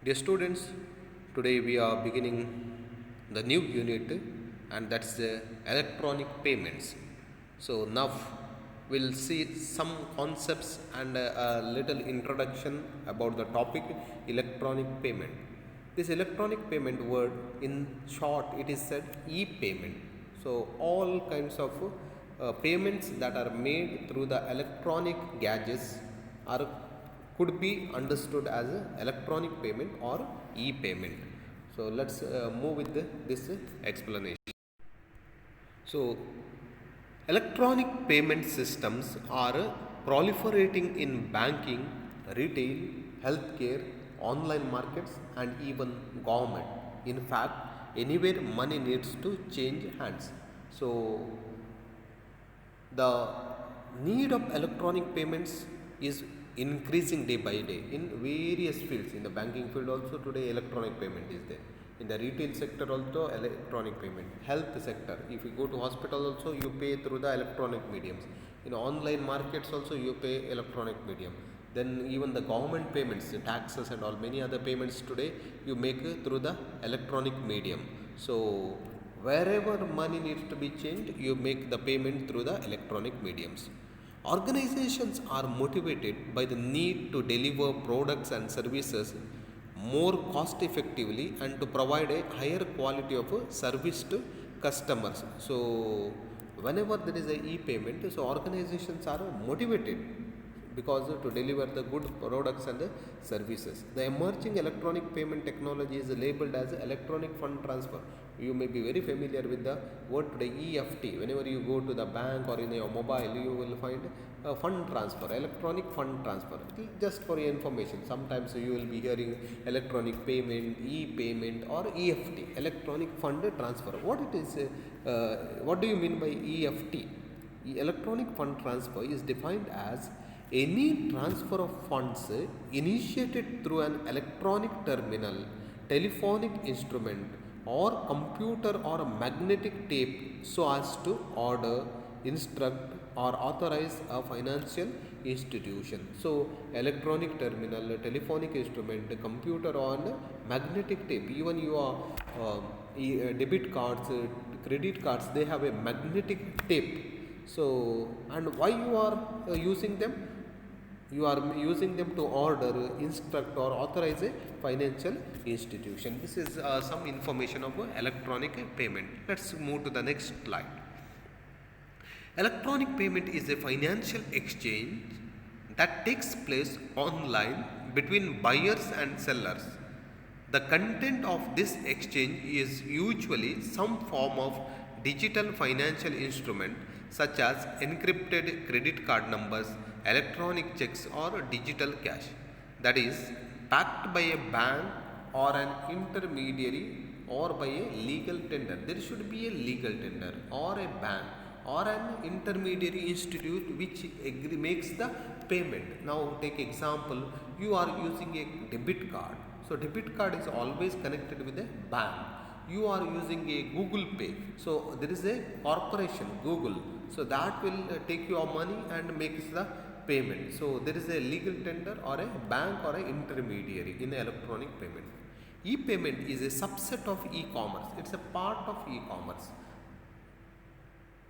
Dear students, today we are beginning the new unit and that's the electronic payments. So now we'll see some concepts and a little introduction about the topic electronic payment. This electronic payment word in short it is said e-payment. So all kinds of payments that are made through the electronic gadgets are could be understood as a electronic payment or e-payment. So let's move with this explanation. So electronic payment systems are proliferating in banking, retail, healthcare, online markets, and even government. In fact, anywhere money needs to change hands. So the need of electronic payments is increasing day by day in various fields. In the banking field also today electronic payment is there. In the retail sector also electronic payment. Health sector, if you go to hospital also you pay through the electronic mediums. In online markets also you pay electronic medium. Then even the government payments, the taxes and all many other payments today you make through the electronic medium. So wherever money needs to be changed, you make the payment through the electronic mediums. Organizations are motivated by the need to deliver products and services more cost effectively and to provide a higher quality of service to customers. So whenever there is a e-payment, so organizations are motivated because to deliver the good products and the services. The emerging electronic payment technology is labeled as electronic fund transfer. You may be very familiar with the word today EFT. Whenever you go to the bank or in your mobile, you will find a fund transfer, electronic fund transfer. Just for your information, sometimes you will be hearing electronic payment, e-payment or EFT, electronic fund transfer. What it is? What do you mean by EFT? Electronic fund transfer is defined as any transfer of funds initiated through an electronic terminal, telephonic instrument, or computer or a magnetic tape so as to order, instruct, or authorize a financial institution. So, electronic terminal, telephonic instrument, computer, or magnetic tape. Even your debit cards, credit cards, they have a magnetic tape. So, and why you are using them? You are using them to order, instruct or authorize a financial institution. This is some information of electronic payment. Let's move to the next slide. Electronic payment is a financial exchange that takes place online between buyers and sellers. The content of this exchange is usually some form of digital financial instrument such as encrypted credit card numbers, electronic checks or digital cash, that is backed by a bank or an intermediary or by a legal tender. There should be a legal tender or a bank or an intermediary institute which makes the payment. Now take example, you are using a debit card. So debit card is always connected with a bank. You are using a Google Pay. So there is a corporation, Google. So that will take your money and makes the payment. So there is a legal tender or a bank or an intermediary in electronic payment. E-payment is a subset of e-commerce. It's a part of e-commerce.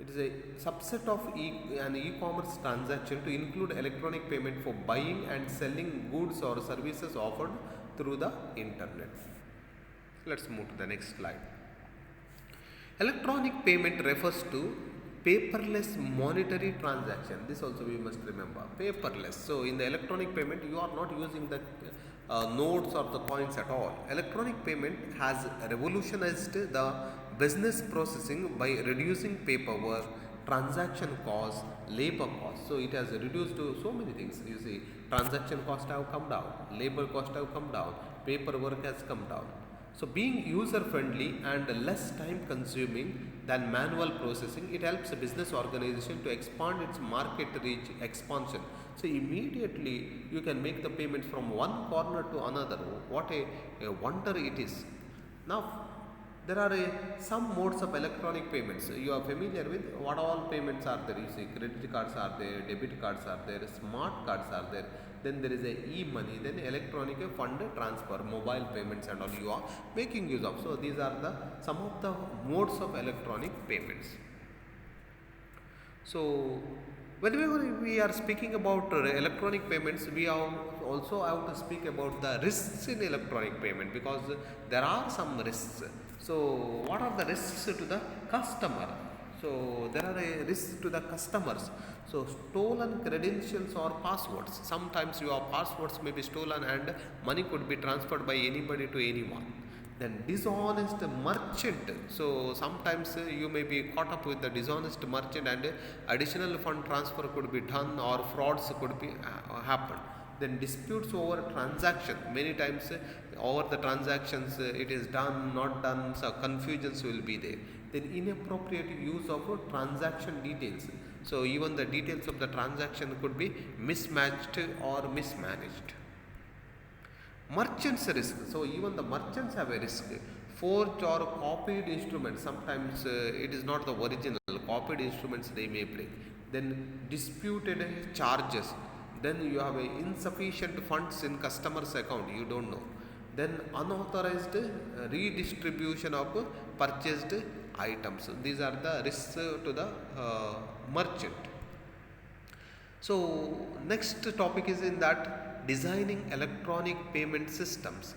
It is a subset of an e-commerce transaction to include electronic payment for buying and selling goods or services offered through the internet. Let's move to the next slide. Electronic payment refers to paperless monetary transaction. This also we must remember, paperless. So in the electronic payment you are not using the notes or the coins at all. Electronic payment has revolutionized the business processing by reducing paperwork, transaction costs, labor costs. So it has reduced to so many things. You see, transaction costs have come down, labor costs have come down, paperwork has come down. So being user friendly and less time consuming than manual processing, it helps a business organization to expand its market reach expansion. So immediately you can make the payments from one corner to another. What a wonder it is. Now There are some modes of electronic payments. You are familiar with what all payments are there. You see, credit cards are there, debit cards are there, smart cards are there. Then there is a e-money, then electronic fund transfer, mobile payments and all you are making use of. So these are the some of the modes of electronic payments. So whenever we are speaking about electronic payments, we also have to speak about the risks in electronic payment, because there are some risks. So what are the risks to the customer? So there are a risks to the customers. So stolen credentials or passwords. Sometimes your passwords may be stolen and money could be transferred by anybody to anyone. Then dishonest merchant. So sometimes you may be caught up with the dishonest merchant and additional fund transfer could be done or frauds could be happen. Then disputes over transaction. Many times over the transactions it is done, not done, so confusions will be there. Then inappropriate use of transaction details. So even the details of the transaction could be mismatched or mismanaged. Merchants risk. So even the merchants have a risk. Forged or copied instruments. Sometimes it is not the original. Copied instruments they may bring. Then disputed charges. Then you have a insufficient funds in customer's account. You don't know. Then unauthorized redistribution of purchased items. These are the risks to the merchant. So next topic is in that designing electronic payment systems.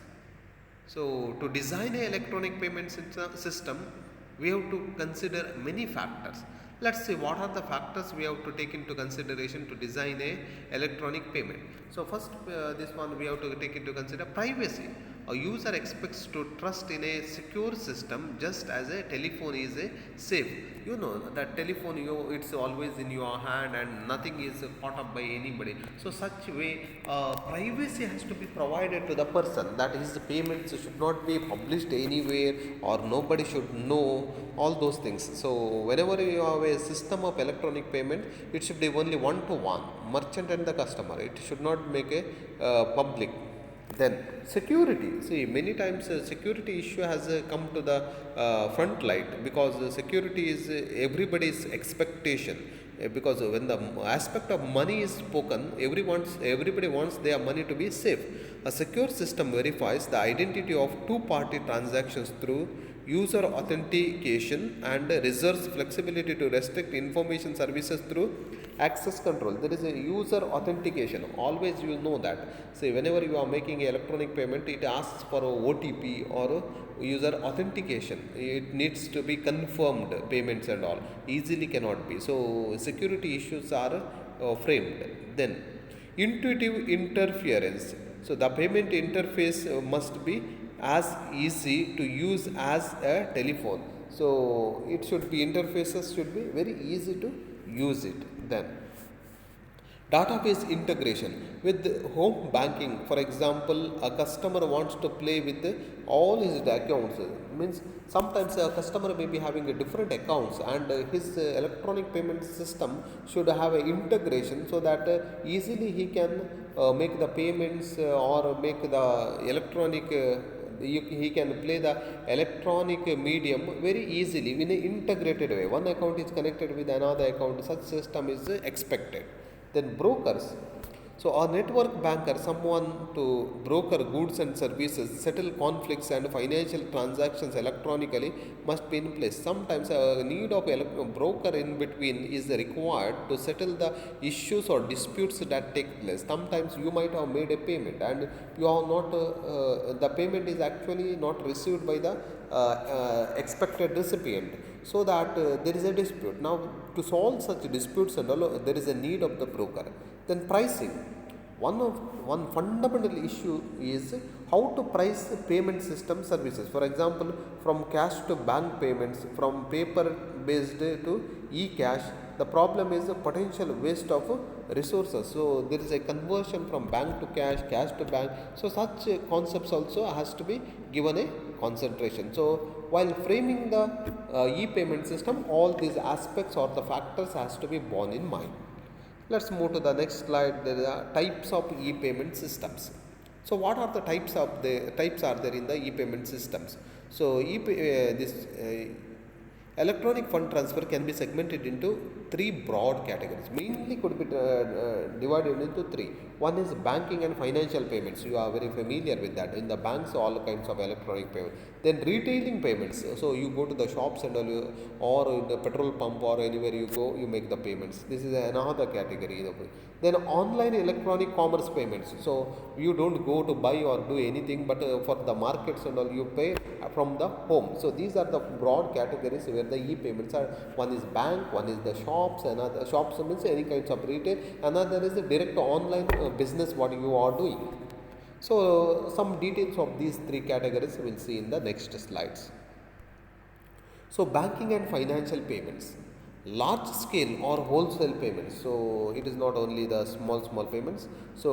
So to design an electronic payment system, we have to consider many factors. Let's see what are the factors we have to take into consideration to design a electronic payment. So first this one we have to take into consider privacy. A user expects to trust in a secure system just as a telephone is a safe. You know that telephone it's always in your hand and nothing is caught up by anybody. So such way privacy has to be provided to the person, that his payments should not be published anywhere or nobody should know all those things. So whenever you have a system of electronic payment, it should be only one to one, merchant and the customer. It should not make a public. Then security. See, many times security issue has come to the front light, because security is everybody's expectation. Because when the aspect of money is spoken, everybody wants their money to be safe. A secure system verifies the identity of two-party transactions through user authentication and reserves flexibility to restrict information services through access control. There is a user authentication. Always you will know that. Say whenever you are making electronic payment, it asks for a OTP or a user authentication. It needs to be confirmed payments and all. Easily cannot be. So security issues are framed. Then intuitive interference. So the payment interface must be as easy to use as a telephone. So it should be, interfaces should be very easy to use it. Then database integration with home banking. For example, a customer wants to play with all his accounts. Means sometimes a customer may be having a different accounts, and his electronic payment system should have an integration so that easily he can make the payments or make the electronic he can play the electronic medium very easily in an integrated way. One account is connected with another account. Such system is expected. Then brokers. So a network banker, someone to broker goods and services, settle conflicts and financial transactions electronically, must be in place. Sometimes a need of a broker in between is required to settle the issues or disputes that take place. Sometimes you might have made a payment and you are not, the payment is actually not received by the expected recipient, so that there is a dispute. Now to solve such disputes and all, there is a need of the broker. Then pricing. One fundamental issue is how to price payment system services. For example, from cash to bank payments, from paper based to e-cash. The problem is the potential waste of resources. So there is a conversion from bank to cash, cash to bank. So such concepts also has to be given a concentration. So while framing the e-payment system, all these aspects or the factors has to be borne in mind. Let's move to the next slide. There are types of e-payment systems. So what are the types are there in the e-payment systems? So this electronic fund transfer can be segmented into three broad categories. Mainly could be divided into three. One is banking and financial payments. You are very familiar with that. In the banks, all kinds of electronic payment. Then retailing payments. So you go to the shops and all or in the petrol pump or anywhere you go, you make the payments. This is another category. Then online electronic commerce payments. So you don't go to buy or do anything, but for the markets and all you pay from the home. So these are the broad categories where the e-payments are. One is bank, one is the shops, another shops means any kinds of retail, another is the direct online business what you are doing. So some details of these three categories we will see in the next slides. So banking and financial payments, large scale or wholesale payments. So it is not only the small payments. So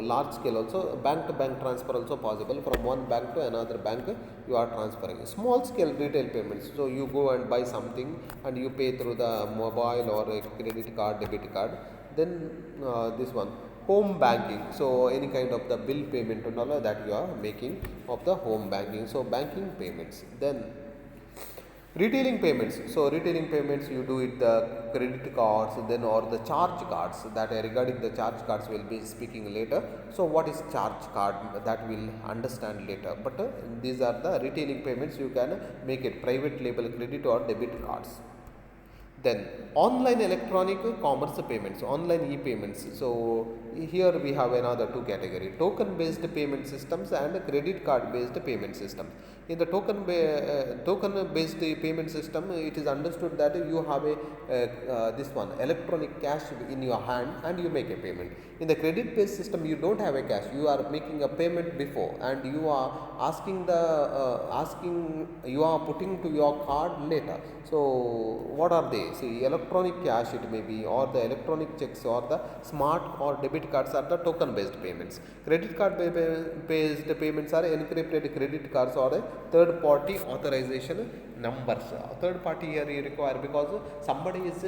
large scale also, bank to bank transfer also possible. From one bank to another bank you are transferring. Small scale retail payments. So you go and buy something and you pay through the mobile or a credit card, debit card. Then this one, home banking. So any kind of the bill payment and all that you are making of the home banking. So banking payments. Then retailing payments. So retailing payments you do it the credit cards then or the charge cards. That regarding the charge cards we'll be speaking later. So what is charge card, that we'll understand later. But these are the retailing payments. You can make it private label credit or debit cards. Then online electronic commerce payments, online e-payments. So here we have another two category: token based payment systems and credit card based payment systems. In the token based payment system, it is understood that you have this one electronic cash in your hand and you make a payment. In the credit based system, you don't have a cash. You are making a payment before and you are you are putting to your card later. So what are they? See, electronic cash it may be, or the electronic checks, or the smart or debit cards are the token based payments. Credit card based payments are encrypted credit cards or a third party authorization numbers. Third party here you require because somebody is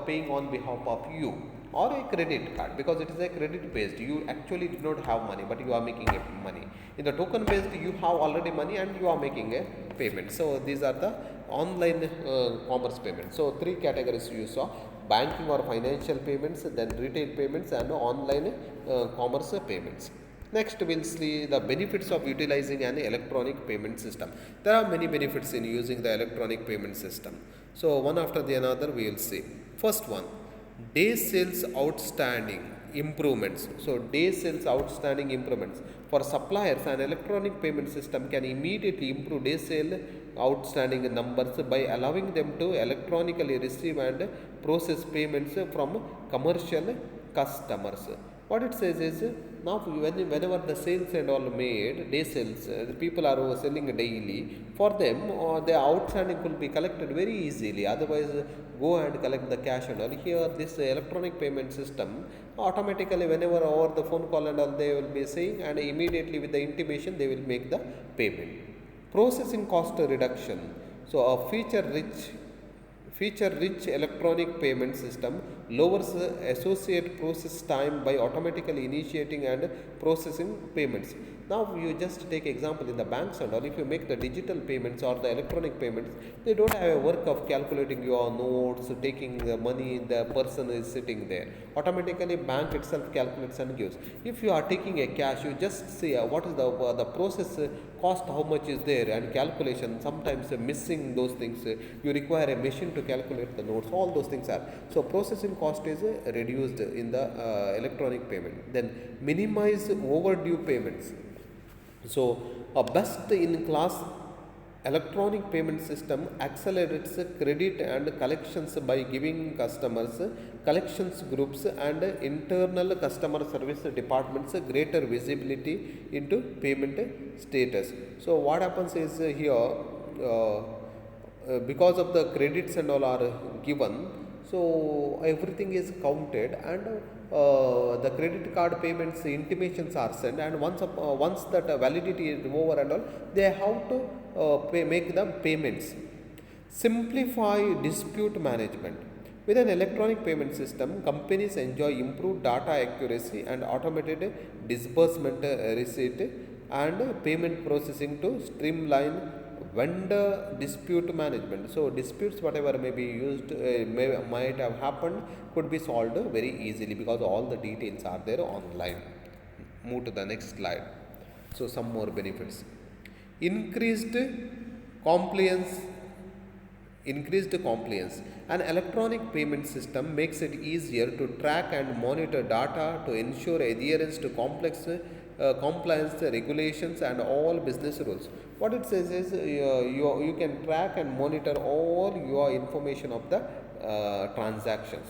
paying on behalf of you, or a credit card because it is a credit based. You actually do not have money but you are making a money. In the token based you have already money and you are making a payment. So these are the online commerce payments. So three categories you saw: banking or financial payments, then retail payments, and online commerce payments. Next we will see the benefits of utilizing an electronic payment system. There are many benefits in using the electronic payment system. So one after the another we will see. First one, day sales outstanding improvements. So day sales outstanding improvements. For suppliers, an electronic payment system can immediately improve day sale outstanding numbers by allowing them to electronically receive and process payments from commercial customers. What it says is, now whenever the sales and all made, day sales, the people are selling daily, for them the outstanding will be collected very easily. Otherwise go and collect the cash and all. Here this electronic payment system automatically whenever over the phone call and all they will be saying, and immediately with the intimation they will make the payment. Processing cost reduction. So a feature rich electronic payment system lowers associate process time by automatically initiating and processing payments. Now you just take example in the banks and all. If you make the digital payments or the electronic payments, they don't have a work of calculating your notes, taking the money, the person is sitting there. Automatically bank itself calculates and gives. If you are taking a cash, you just see what is the process cost, how much is there, and calculation. Sometimes missing those things, you require a machine to calculate the notes. All those things are. So processing cost is reduced in the electronic payment. Then minimize overdue payments. So a best in class electronic payment system accelerates credit and collections by giving customers, collections groups, and internal customer service departments greater visibility into payment status. So what happens is here because of the credits and all are given, so everything is counted, and the credit card payments intimations are sent, and once that validity is over and all, they have to make the payments. Simplify dispute management. With an electronic payment system, companies enjoy improved data accuracy and automated disbursement receipt and payment processing to streamline vendor dispute management. So disputes whatever may be used might have happened could be solved very easily because all the details are there online. Move to the next slide. So some more benefits. Increased compliance Increased compliance. An electronic payment system makes it easier to track and monitor data to ensure adherence to complex compliance regulations and all business rules. What it says is you can track and monitor all your information of the transactions.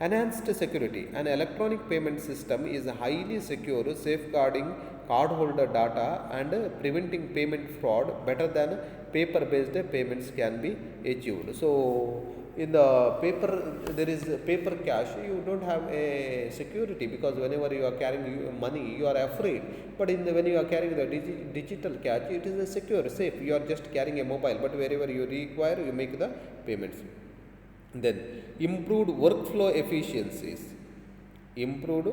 Enhanced security. An electronic payment system is highly secure, safeguarding cardholder data and preventing payment fraud better than paper based payments can be achieved. So, in the paper, there is paper cash, you don't have a security because whenever you are carrying money, you are afraid. But when you are carrying the digital cash, it is a secure, safe. You are just carrying a mobile, but wherever you require, you make the payments. Then improved workflow efficiencies. Improved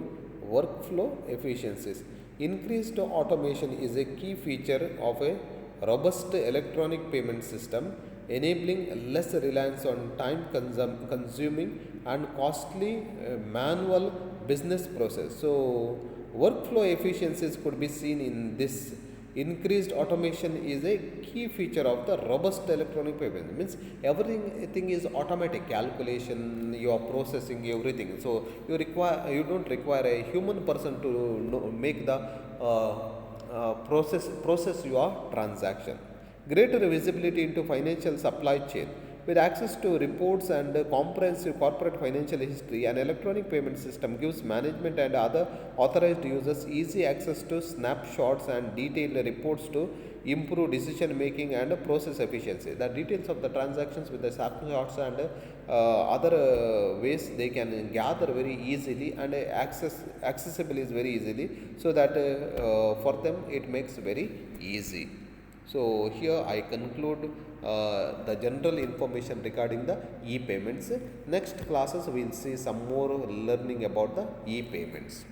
workflow efficiencies. Increased automation is a key feature of a robust electronic payment system, enabling less reliance on time consuming and costly manual business process. So, workflow efficiencies could be seen in this. Increased automation is a key feature of the robust electronic payment. It means everything is automatic, calculation, you are processing everything. So you don't require a human person to make the process your transaction. Greater visibility into financial supply chain. With access to reports and comprehensive corporate financial history, an electronic payment system gives management and other authorized users easy access to snapshots and detailed reports to improve decision making and process efficiency. The details of the transactions with the snapshots and other ways they can gather very easily and accessible is very easily, so that for them it makes very easy. So here I conclude the general information regarding the e-payments. Next classes we will see some more learning about the e-payments.